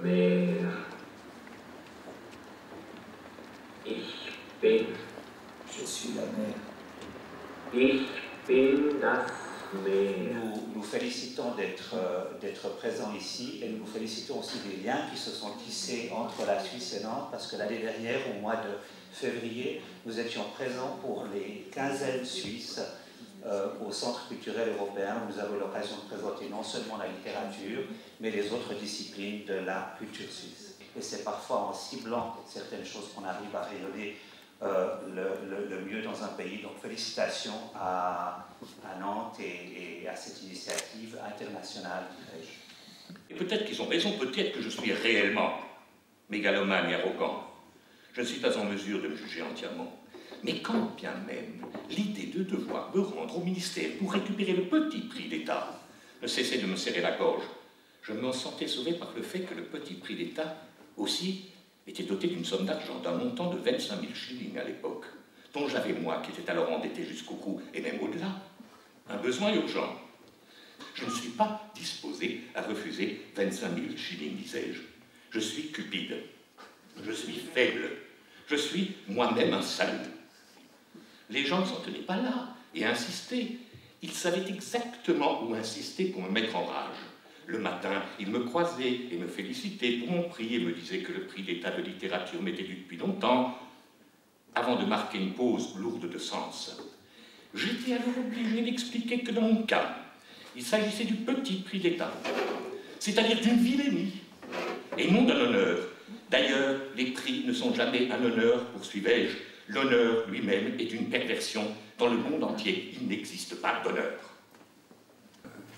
Meer. Ich bin. Je suis la mer. Ich bin das Meer. Nous félicitons d'être présents ici et nous vous félicitons aussi des liens qui se sont tissés entre la Suisse et Nantes parce que l'année dernière, au mois de février, nous étions présents pour les quinzaines suisses au Centre culturel européen. Nous avons l'occasion de présenter non seulement la littérature, mais les autres disciplines de la culture suisse. Et c'est parfois en ciblant certaines choses qu'on arrive à rayonner le mieux dans un pays. Donc félicitations à Nantes et à cette initiative internationale, dirais-je. Et peut-être qu'ils ont raison, peut-être que je suis réellement mégalomane et arrogant. Je ne suis pas en mesure de me juger entièrement. Mais quand bien même l'idée de devoir me rendre au ministère pour récupérer le petit prix d'État ne cessait de me serrer la gorge, je me sentais sauvé par le fait que le petit prix d'État aussi était doté d'une somme d'argent d'un montant de 25 000 shillings à l'époque, dont j'avais, moi, qui étais alors endetté jusqu'au cou, et même au-delà, un besoin urgent. Je ne suis pas disposé à refuser 25 000 shillings, disais-je. Je suis cupide, je suis faible, je suis moi-même un salaud. Les gens ne s'en tenaient pas là et insistaient. Ils savaient exactement où insister pour me mettre en rage. Le matin, ils me croisaient et me félicitaient pour mon prix et me disaient que le prix d'État de littérature m'était dû depuis longtemps, avant de marquer une pause lourde de sens. J'étais alors obligé d'expliquer que dans mon cas, il s'agissait du petit prix d'État, c'est-à-dire d'une vilainie, et non d'un honneur. D'ailleurs, les prix ne sont jamais un honneur, poursuivais-je. L'honneur lui-même est une perversion. Dans le monde entier, il n'existe pas d'honneur.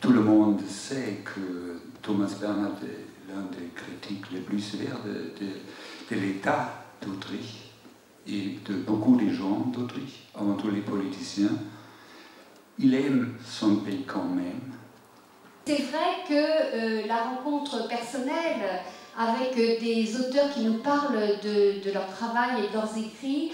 Tout le monde sait que Thomas Bernhard est l'un des critiques les plus sévères de l'État d'Autriche et de beaucoup de gens d'Autriche, avant tous les politiciens. Il aime son pays quand même. C'est vrai que la rencontre personnelle avec des auteurs qui nous parlent de leur travail et de leurs écrits,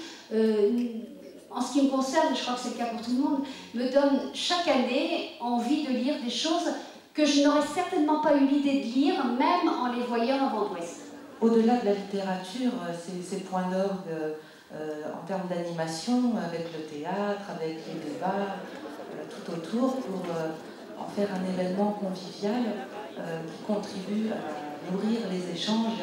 en ce qui me concerne, je crois que c'est le cas pour tout le monde, me donne chaque année envie de lire des choses que je n'aurais certainement pas eu l'idée de lire, même en les voyant avant l'Ouest. Au-delà de la littérature, ces points d'orgue en termes d'animation, avec le théâtre, avec les débats, tout autour, pour en faire un événement convivial qui contribue à nourrir les échanges,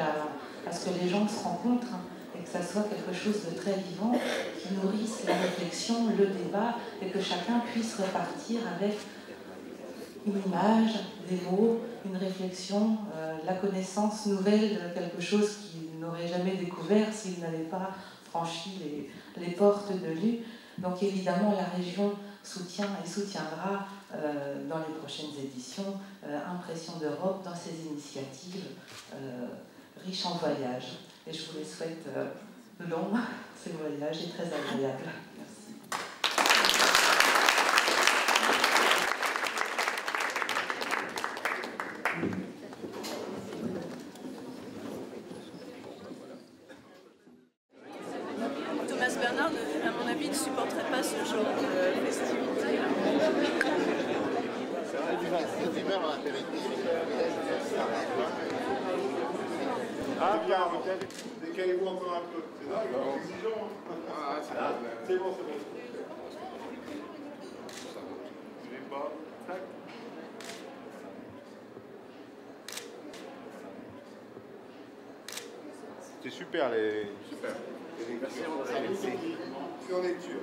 à ce que les gens se rencontrent, et que ça soit quelque chose de très vivant, qui nourrisse la réflexion, le débat, et que chacun puisse repartir avec une image, des mots, une réflexion, la connaissance nouvelle de quelque chose qu'il n'aurait jamais découvert s'il n'avait pas franchi les portes de l'U. Donc évidemment, la région soutient et soutiendra dans les prochaines éditions Impression d'Europe dans ces initiatives riches en voyages. Et je vous les souhaite longs, ces voyages, et très agréables. Merci. Thomas Bernhard, à mon avis, ne supporterait pas ce genre de festivité. Ah bien, décalez-vous encore un peu. C'est là, il est exigeant. C'est bon, c'est bon. Je n'ai pas. Tac. C'était super les. Super. Merci, on est en lecture.